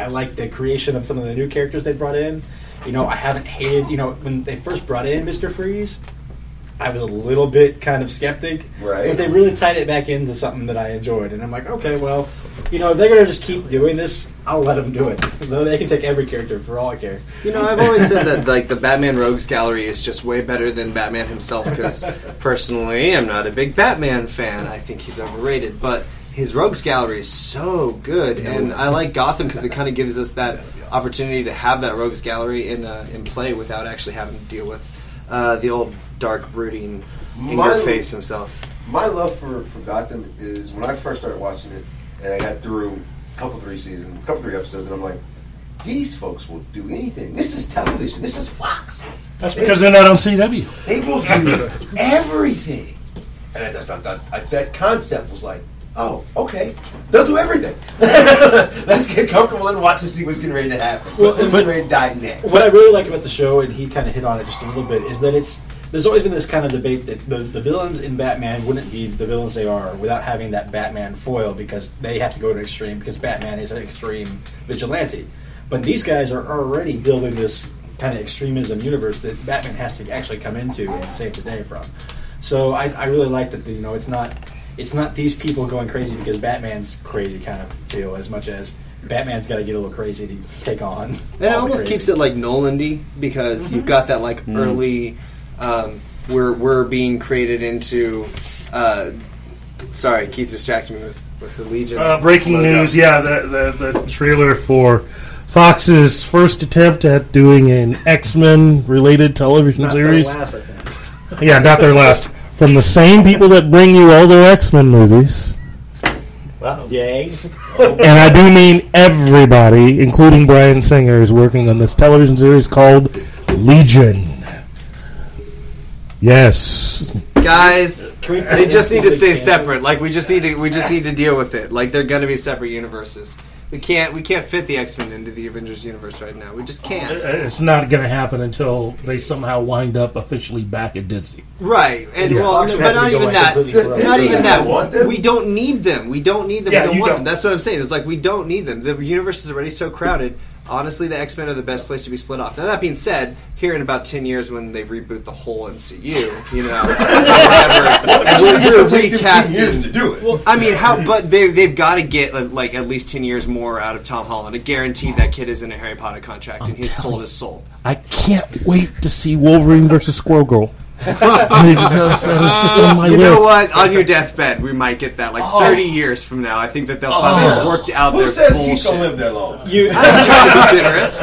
I like the creation of some of the new characters they brought in. I haven't hated, when they first brought in Mr. Freeze, I was a little bit kind of skeptic. Right. But they really tied it back into something that I enjoyed. And I'm like, okay, well, if they're going to just keep doing this, I'll let them do it. Though they can take every character for all I care. I've always said that the Batman Rogues Gallery is just way better than Batman himself, because personally, I'm not a big Batman fan. I think he's overrated. But his Rogues Gallery is so good. And I like Gotham because it kind of gives us that opportunity to have that Rogues Gallery in play without actually having to deal with the old dark, brooding, in-your-face himself. My love for Gotham is when I first started watching it, and I got through a couple, three episodes, and I'm like, these folks will do anything. This is television. This is Fox. That's because they're not on CW. They will do everything. And I just thought that concept was like, oh, okay. They'll do everything. Let's get comfortable and watch to see what's getting ready to happen. What's getting ready to die next. What I really like about the show, and he kind of hit on it just a little bit, is that there's always been this kind of debate that the villains in Batman wouldn't be the villains they are without having that Batman foil, because they have to go to extreme, because Batman is an extreme vigilante. But these guys are already building this kind of extremism universe that Batman has to actually come into and save the day from. So I really like that it's not these people going crazy because Batman's crazy kind of feel, as much as Batman's got to get a little crazy to take on. And it almost keeps it like Nolan-y, because you've got that early. We're being created into. Sorry, Keith distracted me with the Legion. Breaking news! Yeah, the trailer for Fox's first attempt at doing an X-Men related television series. Not their last, I think. Yeah, not their last. From the same people that bring you all their X-Men movies. Wow. Yay. And I do mean everybody, including Bryan Singer, is working on this television series called Legion. Yes. Guys, they just need to stay separate. We just need to deal with it. They're going to be separate universes. We can't fit the X-Men into the Avengers universe right now. We just can't. It's not going to happen until they somehow wind up officially back at Disney. Right. And but not even that. Not even that. We don't need them. We don't need them. Yeah, we don't want them. That's what I'm saying. It's we don't need them. The universe is already so crowded. Honestly, the X-Men are the best place to be split off. Now, that being said, here in about 10 years when they reboot the whole MCU, we're recasting. 10 years to do it. Well, I mean, but they've got to get at least 10 years more out of Tom Holland. A guaranteed that kid is in a Harry Potter contract, and his soul is sold. I can't wait to see Wolverine versus Squirrel Girl. It was just on my list. Know what? On your deathbed, we might get that 30 years from now. I think that they'll finally worked out their bullshit. Who says he's going to live that long? I'm trying to be generous.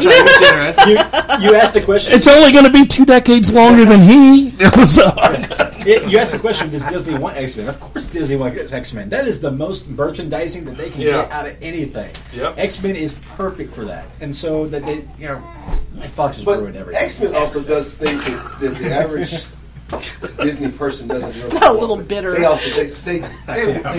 You asked the question. It's only going to be 2 decades longer than he. You asked the question, does Disney want X-Men? Of course Disney wants X-Men. That is the most merchandising that they can get out of anything. Yep. X-Men is perfect for that. And so that they, Fox has ruined everything. X-Men also does things that the average Disney person doesn't really a little bitter. They also they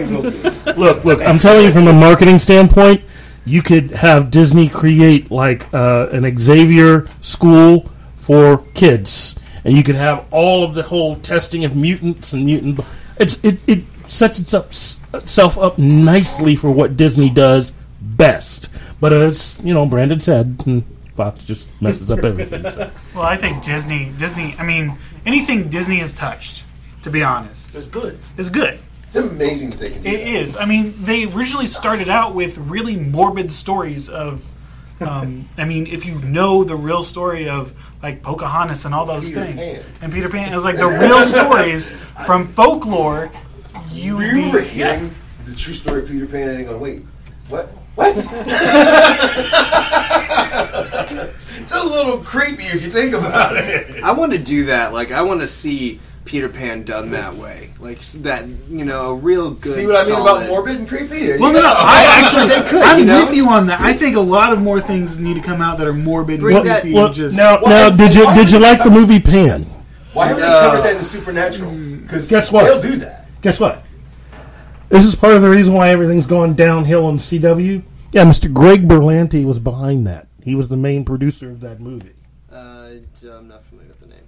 will do it. Look, I'm telling you from a marketing standpoint, you could have Disney create an Xavier school for kids, and you could have all of the whole testing of mutants and mutant. It sets itself up nicely for what Disney does best. But as Brandon said, Fox just messes up everything. So. Well, I think Disney. I mean, anything Disney has touched, to be honest, it's good. Is good. It's amazing that they can do It is. I mean, they originally started out with really morbid stories of. I mean, if you know the real story of Pocahontas and all those things, and Peter Pan, it was the real stories from folklore. You remember hearing the true story of Peter Pan, and you're going, wait, what? It's a little creepy if you think about it. I want to do that. I want to see Peter Pan done that way. That, a real good. See what I mean about morbid and creepy? Well, no. They could. I'm with you on that. I think a lot of more things need to come out that are morbid and creepy. Now, did you like the movie Pan? Why haven't they covered that in Supernatural? Because guess what? They'll do that. Guess what? This is part of the reason why everything's gone downhill on CW. Yeah, Mr. Greg Berlanti was behind that. He was the main producer of that movie. I'm not familiar with the name.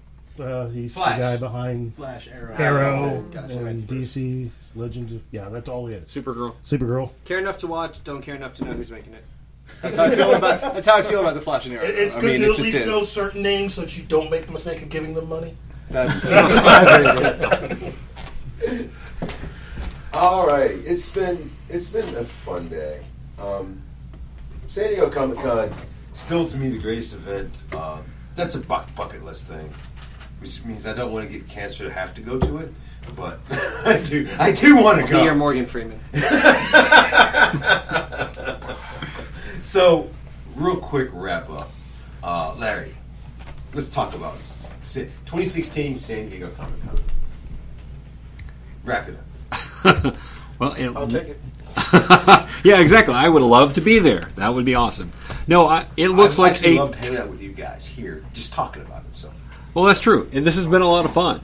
He's Flash. the guy behind Flash, Arrow Gotcha. and DC Legends. Yeah, that's all he is. Supergirl. Supergirl. Care enough to watch, don't care enough to know who's making it. That's how I feel about the Flash and Arrow. It's I good mean, to it at just least is. know certain names so that you don't make the mistake of giving them money. That's All right, it's been a fun day. San Diego Comic-Con, still to me the greatest event. That's a bucket list thing, which means I don't want to get cancer to have to go to it, but I do want to go. Be your Morgan Freeman. So, real quick wrap up, Larry. Let's talk about 2016 San Diego Comic-Con. Wrap it up. Well, I'll take it. Yeah, exactly. I would love to be there. That would be awesome. No, it looks like I loved hanging out with you guys here, just talking about it. So, well, that's true, and this has been a lot of fun.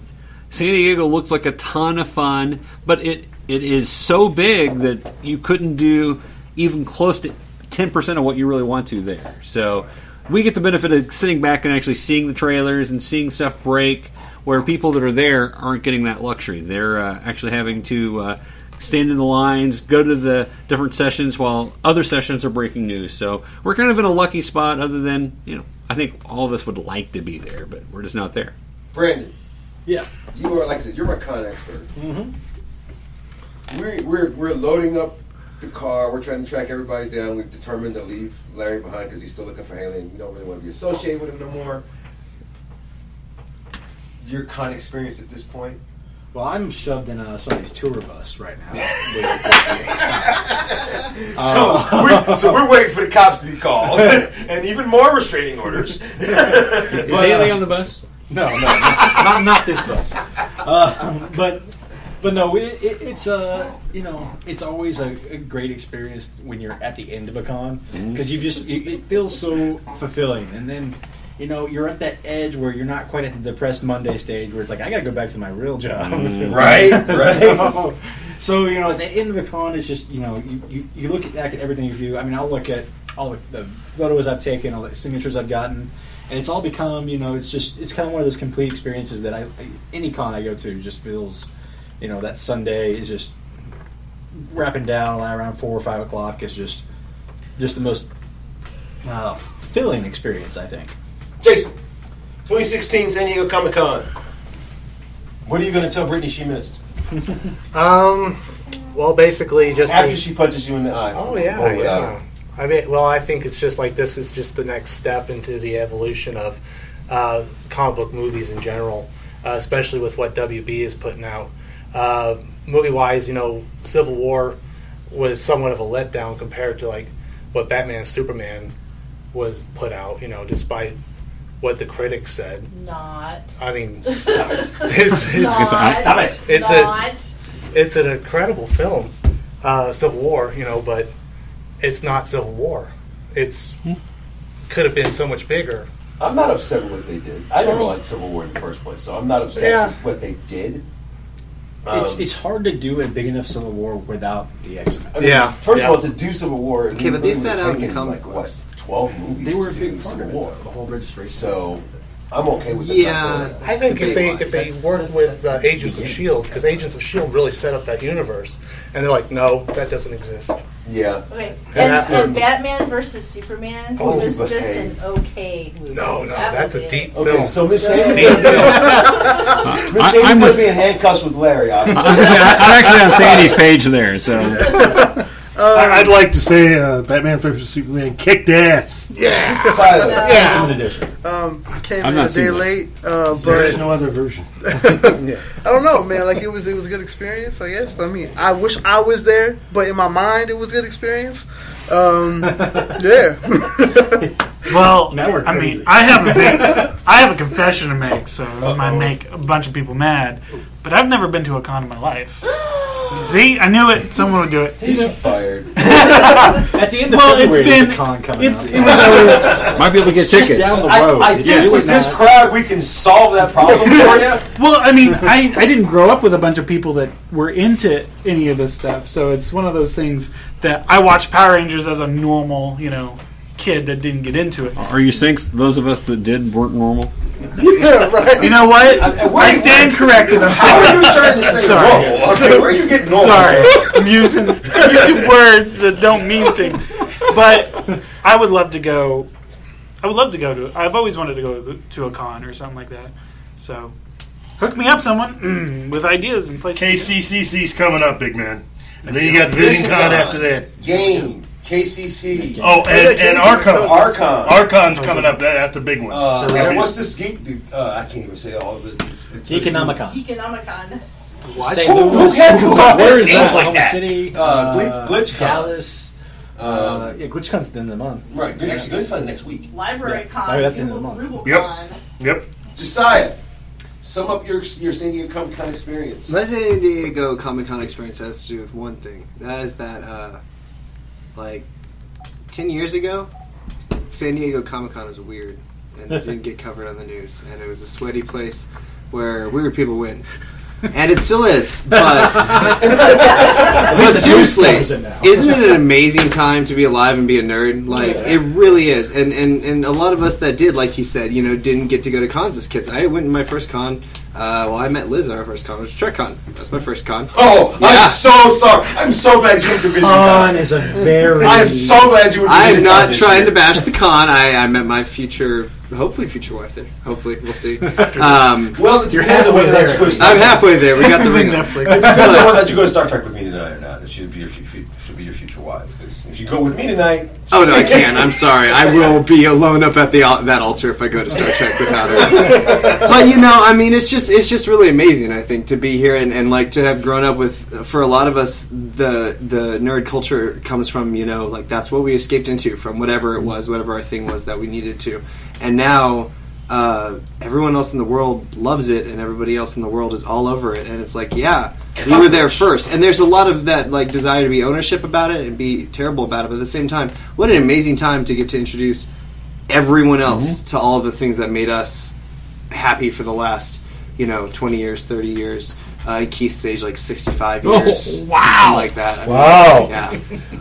San Diego looks like a ton of fun, but it is so big that you couldn't do even close to 10% of what you really want to there. So we get the benefit of sitting back and actually seeing the trailers and seeing stuff break, where people that are there aren't getting that luxury. They're actually having to stand in the lines, go to the different sessions while other sessions are breaking news. So we're kind of in a lucky spot, other than, I think all of us would like to be there, but we're just not there. Brandon. Yeah. You are, like I said, you're my con expert. Mm-hmm. We're loading up the car. We're trying to track everybody down. We've determined to leave Larry behind because he's still looking for Haley, and we don't really want to be associated with him no more. Your con experience at this point? Well, I'm shoved in somebody's tour bus right now. So we're waiting for the cops to be called, and even more restraining orders. Is Haley on the bus? No, not this bus. But no, it's it's always a great experience when you're at the end of a con, because it feels so fulfilling, and then you're at that edge where you're not quite at the depressed Monday stage where it's like, I got to go back to my real job. Right. So at the end of a con, it's just you look back at everything you do. I mean, I'll look at all the photos I've taken, all the signatures I've gotten. And it's all become, it's kind of one of those complete experiences that any con I go to just feels, that Sunday is just wrapping down around 4 or 5 o'clock is just the most fulfilling experience, I think. Jason, 2016 San Diego Comic-Con. What are you going to tell Brittany she missed? Well, basically just... After she punches you in the eye. Oh, yeah. I mean, well, I think it's just like this is just the next step into the evolution of comic book movies in general, especially with what WB is putting out. Movie-wise, Civil War was somewhat of a letdown compared to like what Batman and Superman was put out. Despite what the critics said. Not. I mean, stop it. It's an incredible film, Civil War. But. It's not Civil War. It's could have been so much bigger. I'm not upset with what they did. I never liked Civil War in the first place, so I'm not upset with what they did. It's hard to do a big enough Civil War without the X-Men. I mean, first of all, to do Civil War, okay, but they set out in comic like books. 12 movies. They were to a big do part Civil of War. The whole registration. So I'm okay with that. I think if they worked with Agents of S.H.I.E.L.D., because Agents of S.H.I.E.L.D. really set up that universe, and they're like, no, that doesn't exist. Yeah. Okay. And Batman versus Superman was just an okay movie. No, that's a deep film. Okay, so Miss Sandy's going to be in handcuffs with Larry, obviously. I'm actually on Sandy's page there, so... I'd like to say Batman vs. Superman kicked ass. Yeah. Tyler. Yeah. Edition. I came in a day late, but there's no other version. I don't know, man. Like it was a good experience, I guess. I mean, I wish I was there, but in my mind, it was a good experience. Yeah. Well, I mean, I have a confession to make, so this might make a bunch of people mad. But I've never been to a con in my life. See, I knew it. Someone would do it. He's fired. At the end of February, there's a con coming up. It was always, might be able to get tickets. Down the road. I think with this crowd, we can solve that problem for you. Well, I mean, I didn't grow up with a bunch of people that were into any of this stuff, so it's one of those things that I watched Power Rangers as a normal, kid that didn't get into it. Are you saying those of us that did weren't normal? Yeah, right. You know what? I stand corrected. I'm How sorry. are you starting to say normal? Okay, where are you getting normal? Sorry, I'm using words that don't mean things. But I would love to go. I've always wanted to go to a con or something like that. So, hook me up, someone, with ideas and places. KCCC's coming up, big man. And then you got VisionCon after that. Game. KCC. Oh, and Archon. Archon. Archon's coming up. That's a big one. What's this geek? I can't even say all of it. It's Geekonomicon. What? Where is that? Like Oklahoma that. City, GlitchCon. Dallas. GlitchCon's the end of the month. Right. Actually, GlitchCon next week. Library Con. Oh, that's the end of the month. Yep. Josiah, sum up your San Diego Comic Con experience. My San Diego Comic Con experience has to do with one thing. That is that, 10 years ago, San Diego Comic Con was weird and it didn't get covered on the news. And it was a sweaty place where weird people win. And it still is. But seriously, isn't it an amazing time to be alive and be a nerd? Like, it really is. And a lot of us that did, like he said, didn't get to go to cons as kids. I went to my first con. I met Liz at our first con. It was TrekCon. That's my first con. Oh, yeah. I'm so sorry. I'm so glad you went to VisionCon. Is a very... I am so glad you went to VisionCon. I'm not trying to bash the con. I met my hopefully future wife there. Hopefully, we'll see. Well, you're halfway there. I'm halfway there. We got the ring. Netflix. It depends on whether you go to Star Trek with me tonight or not. It should be your future wife. Because if you go with me tonight... Oh, no, I can't. I'm sorry. I will be alone up at that altar if I go to Star Trek without her. But, it's just really amazing, I think, to be here and like, to have grown up with... For a lot of us, the nerd culture comes from, that's what we escaped into from whatever it was, whatever our thing was that we needed to. And now... everyone else in the world loves it, and everybody else in the world is all over it. And it's like, yeah, we were there first. And there's a lot of that desire to be ownership about it and be terrible about it. But at the same time, what an amazing time to get to introduce everyone else to all of the things that made us happy for the last 20 years, 30 years. Keith's age, 65 years. Oh, wow. Something like that. Wow.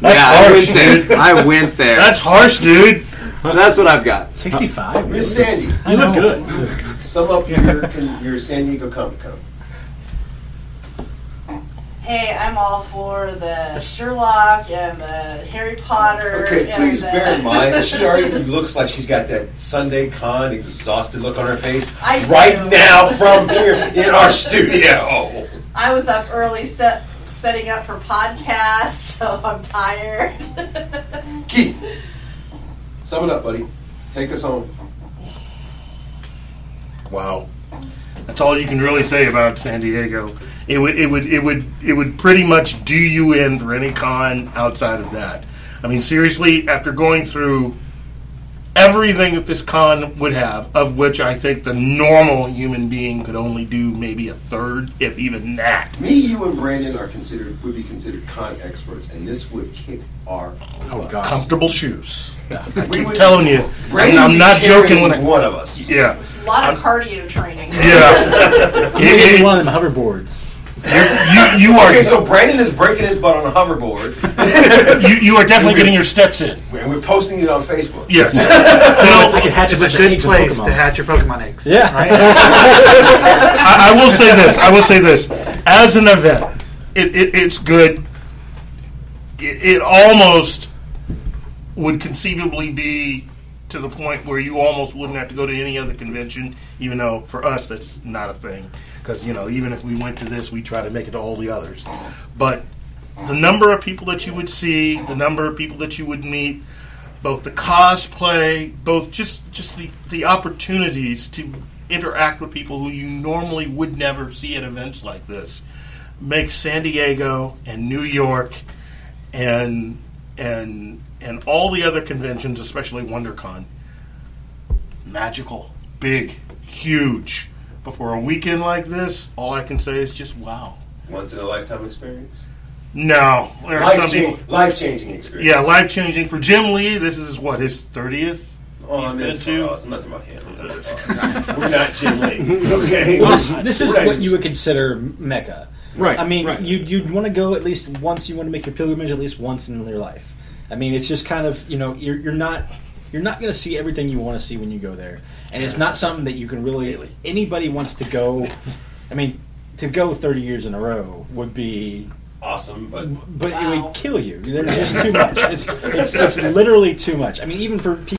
That's harsh, I went there. That's harsh, dude. So that's what I've got. 65? Miss Sandy. You look good. Sum up your San Diego Comic Con. Hey, I'm all for the Sherlock and the Harry Potter. Okay, and please bear in mind, she already looks like she's got that Sunday con exhausted look on her face right now from here in our studio. I was up early setting up for podcasts, so I'm tired. Keith, sum it up, buddy. Take us home. Wow, that's all you can really say about San Diego. It would pretty much do you in for any con outside of that. I mean, seriously, after going through everything that this con would have, of which I think the normal human being could only do maybe a third, if even that. Me, you, and Brandon would be considered con experts, and this would kick our butt. Comfortable shoes. Yeah. I keep telling you, Brandon I'm not joking when one of us. Yeah. A lot of cardio training. Yeah. Maybe one of them hoverboards. You are okay, so Brandon is breaking his butt on a hoverboard. you are definitely getting your steps in. And we're posting it on Facebook. Yes. So I can hatch it's a good place to hatch your Pokemon eggs. Yeah. Right? I will say this. As an event, it's good. It almost would conceivably be to the point where you almost wouldn't have to go to any other convention, even though for us that's not a thing. Because, even if we went to this, we try to make it to all the others. But the number of people that you would see, the number of people that you would meet, both the cosplay, both just the opportunities to interact with people who you normally would never see at events like this, makes San Diego and New York and all the other conventions, especially WonderCon, magical, big, huge. But for a weekend like this, all I can say is just wow. Once in a lifetime experience? No. Life-changing experience. Yeah, life-changing. For Jim Lee, this is his 30th? Oh, I'm not talking about him. We're not Jim Lee. Okay? Well, this is what you would consider Mecca. Right. I mean, right. You'd want to go at least once. You want to make your pilgrimage at least once in your life. I mean, it's just kind of, you're not going to see everything you want to see when you go there. And it's not something that you can really... Anybody wants to go... I mean, to go 30 years in a row would be awesome, but it would kill you. There's just too much. It's literally too much. I mean, even for people